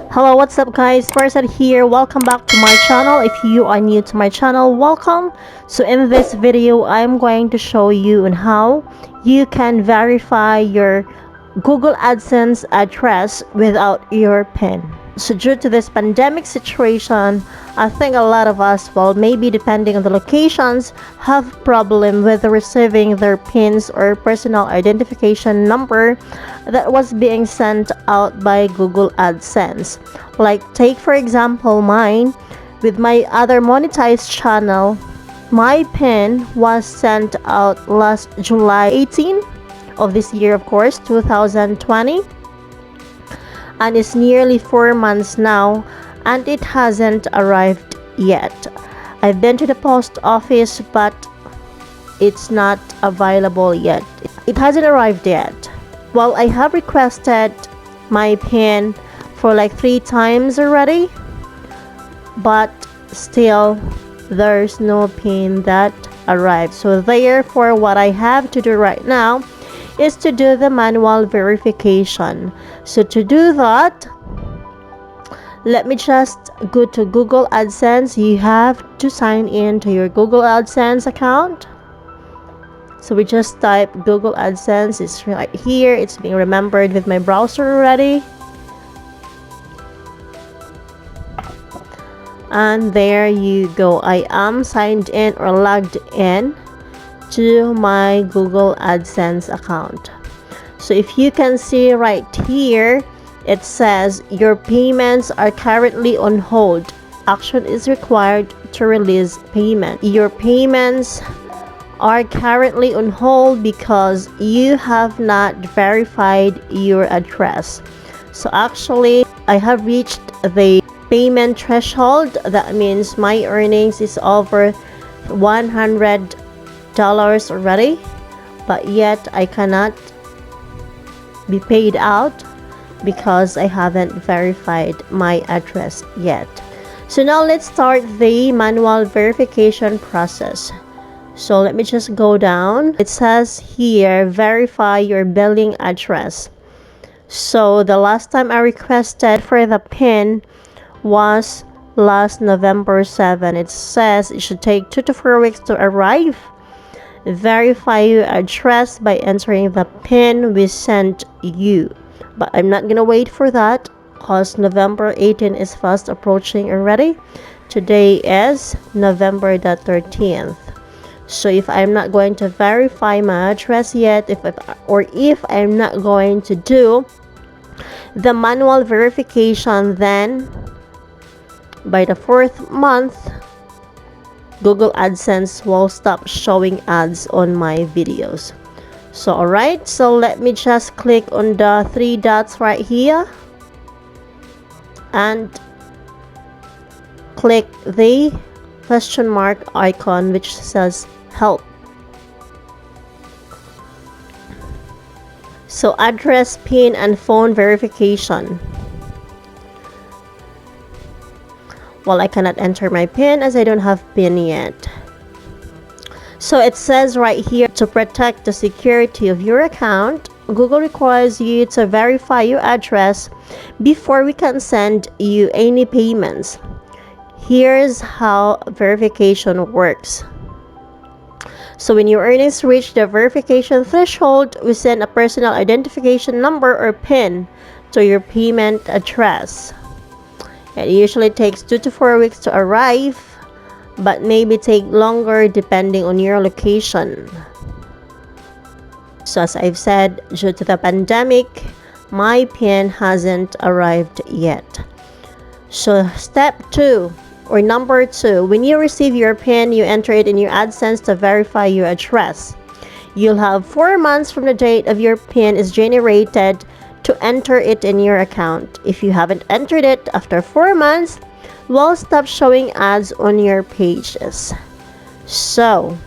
Hello, what's up guys? Person here. Welcome back to my channel. If you are new to my channel, welcome. So in this video, I'm going to show you on how you can verify your Google AdSense address without your PIN. So due to this pandemic situation, I think a lot of us, well, maybe depending on the locations, have problem with receiving their PINs or personal identification number that was being sent out by Google AdSense. Like take for example mine, with my other monetized channel, my PIN was sent out last July 18 of this year, of course, 2020, and it's nearly 4 months now and it hasn't arrived yet. I've been to the post office but it's not available yet. It hasn't arrived yet. Well, I have requested my PIN for like 3 times already, but still there's no PIN that arrived. So therefore what I have to do right now is to do the manual verification. So to do that, let me just go to Google AdSense. You have to sign in to your Google AdSense account. So we just type Google AdSense. It's right here. It's being remembered with my browser already. And there you go. I am signed in or logged in to my Google AdSense account. So if you can see right here, it says your payments are currently on hold. Action is required to release payment. Your payments are currently on hold because you have not verified your address. So actually I have reached the payment threshold. That means my earnings is over $100 already, but yet I cannot be paid out because I haven't verified my address yet. So now let's start the manual verification process. So let me just go down. It says here, verify your billing address. So the last time I requested for the PIN was last November 7. It says it should take 2 to 4 weeks to arrive. Verify your address by entering the PIN we sent you. But I'm not gonna wait for that because November 18 is fast approaching already. Today is November the 13th. So if I'm not going to verify my address yet, if I'm not going to do the manual verification, then by the 4th month, Google AdSense will stop showing ads on my videos. So alright, so let me just click on the 3 dots right here and click the question mark icon which says help. So address, PIN, and phone verification. Well, I cannot enter my PIN as I don't have PIN yet. So it says right here, to protect the security of your account, Google requires you to verify your address before we can send you any payments. Here's how verification works. So when your earnings reach the verification threshold, we send a personal identification number or PIN to your payment address. It usually takes 2 to 4 weeks to arrive, but maybe take longer depending on your location. So as I've said, due to the pandemic, my PIN hasn't arrived yet. So step 2 or number 2, when you receive your PIN, you enter it in your AdSense to verify your address. You'll have 4 months from the date of your PIN is generated to enter it in your account. If you haven't entered it after 4 months, we'll stop showing ads on your pages. So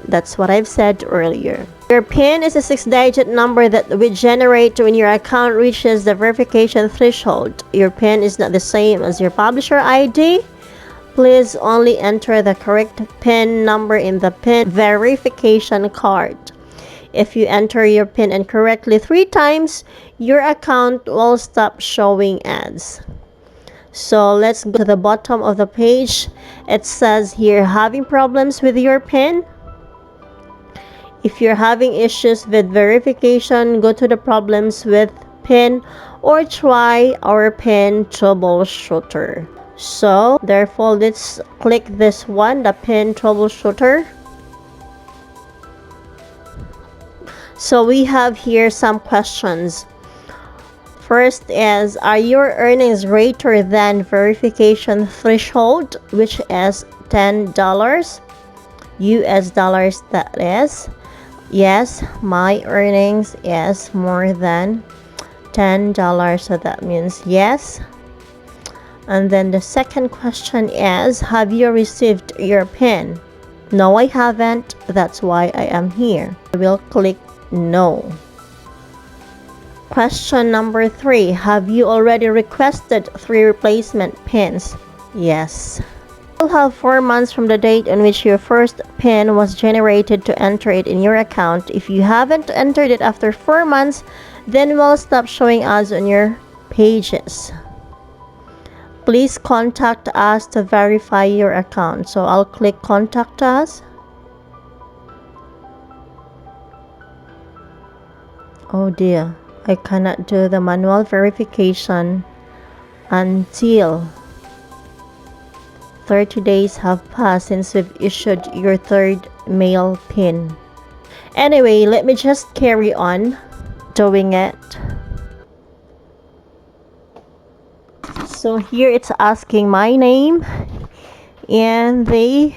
that's what I've said earlier. Your PIN is a 6-digit number that we generate when your account reaches the verification threshold. Your PIN is not the same as your publisher ID. Please only enter the correct PIN number in the PIN verification card. If you enter your PIN incorrectly 3 times, your account will stop showing ads. So let's go to the bottom of the page. It says here, having problems with your PIN? If you're having issues with verification, go to the problems with PIN or try our PIN troubleshooter. So therefore, let's click this one, the PIN troubleshooter. So we have here some questions. First is, are your earnings greater than verification threshold, which is $10 US dollars, that is? Yes, my earnings is more than $10, so that means yes. And then the second question is, have you received your PIN? No, I haven't. That's why I am here. I will click no. Question number 3. Have you already requested 3 replacement PINs? Yes. You will have 4 months from the date on which your first PIN was generated to enter it in your account. If you haven't entered it after 4 months, then we'll stop showing ads on your pages. Please contact us to verify your account. So I'll click contact us. Oh dear, I cannot do the manual verification until 30 days have passed since we've issued your 3rd mail PIN. Anyway, let me just carry on doing it. So here it's asking my name and the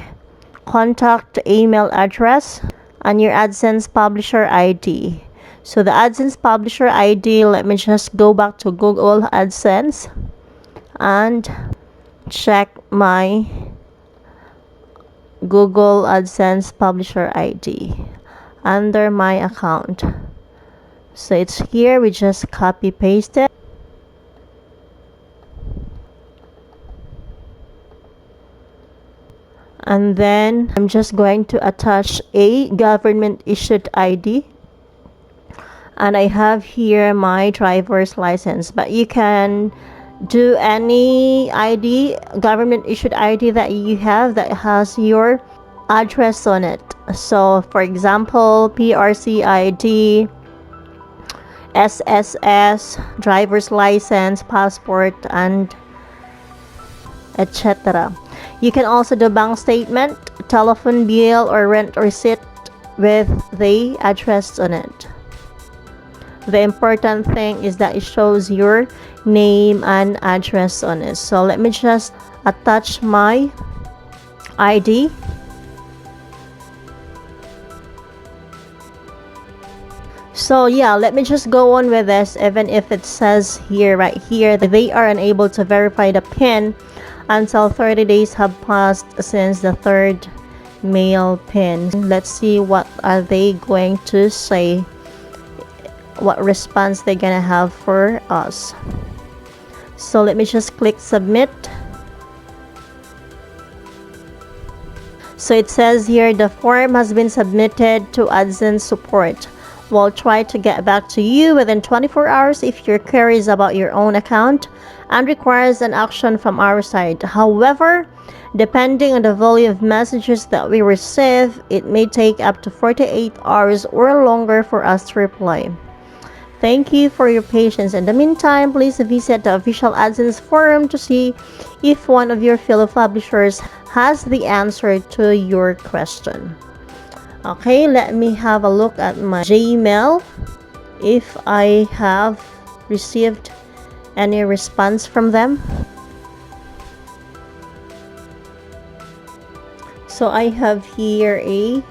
contact email address and your AdSense publisher ID. So the AdSense publisher ID, let me just go back to Google AdSense and check my Google AdSense publisher ID under my account. So it's here, we just copy paste it. And then I'm just going to attach a government issued ID. And I have here my driver's license, but you can do any ID, government issued ID that you have that has your address on it. So for example, PRC ID, SSS, driver's license, passport, and etc. You can also do bank statement, telephone bill, or rent receipt with the address on it. The important thing is that it shows your name and address on it. So let me just attach my ID. So yeah, let me just go on with this. Even if it says here, right here, that they are unable to verify the PIN until 30 days have passed since the 3rd mail PIN. Let's see what are they going to say, what response they're gonna have for us. So let me just click submit. So it says here, the form has been submitted to AdSense support. We'll try to get back to you within 24 hours if your query is about your own account and requires an action from our side. However, depending on the volume of messages that we receive, it may take up to 48 hours or longer for us to reply. Thank you for your patience. In the meantime, please visit the official AdSense forum to see if one of your fellow publishers has the answer to your question. Okay, let me have a look at my Gmail if I have received any response from them. So I have here a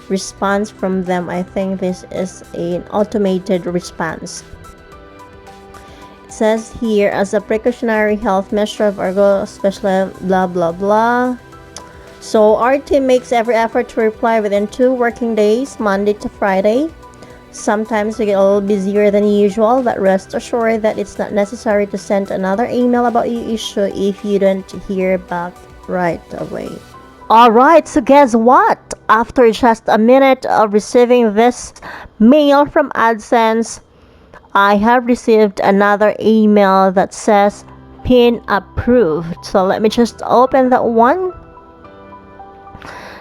response from them. I think this is an automated response. It says here, as a precautionary health measure of our goal, especially blah blah blah. So our team makes every effort to reply within 2 working days, Monday to Friday. Sometimes we get a little busier than usual, but rest assured that it's not necessary to send another email about your issue if you don't hear back right away. Alright, so guess what? After just a minute of receiving this mail from AdSense, I have received another email that says PIN approved. So let me just open that one.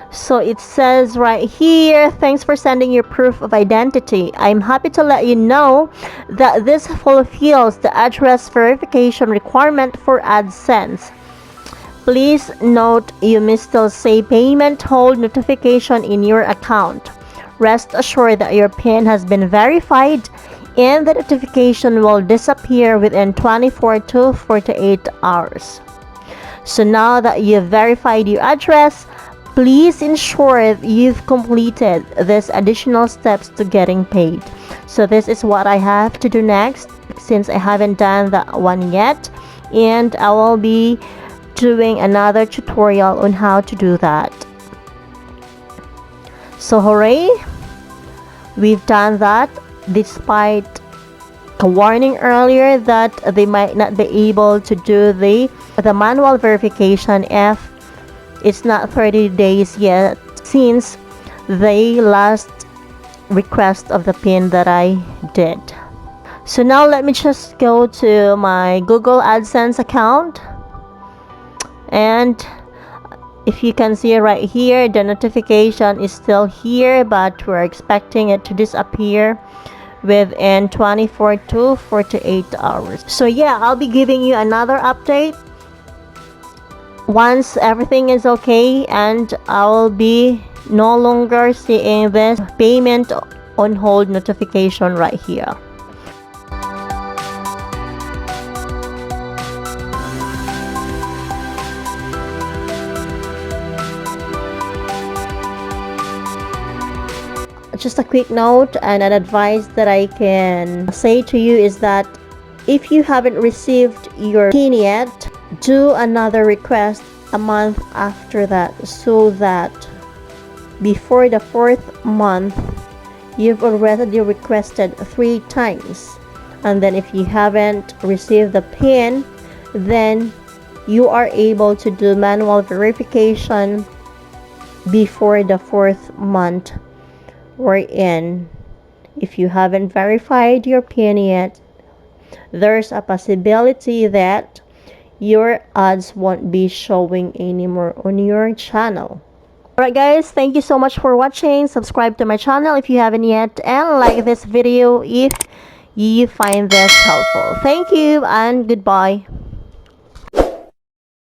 So it says right here, thanks for sending your proof of identity. I'm happy to let you know that this fulfills the address verification requirement for AdSense. Please note you may still see payment hold notification in your account. Rest assured that your PIN has been verified and the notification will disappear within 24 to 48 hours. So now that you've verified your address, please ensure you've completed these additional steps to getting paid. So this is what I have to do next, since I haven't done that one yet, and I will be doing another tutorial on how to do that. So hooray, we've done that, despite a warning earlier that they might not be able to do the manual verification if it's not 30 days yet since the last request of the PIN that I did. So now let me just go to my Google AdSense account, and if you can see right here, the notification is still here, but we're expecting it to disappear within 24 to 48 hours. So yeah, I'll be giving you another update once everything is okay, and I'll be no longer seeing this payment on hold notification right here. Just a quick note and an advice that I can say to you is that if you haven't received your PIN yet, do another request a month after that, so that before the 4th month you've already requested 3 times, and then if you haven't received the PIN, then you are able to do manual verification before the 4th month we're in. If you haven't verified your PIN yet, there's a possibility that your ads won't be showing anymore on your channel. Alright guys, thank you so much for watching. Subscribe to my channel if you haven't yet, and like this video if you find this helpful. Thank you and goodbye.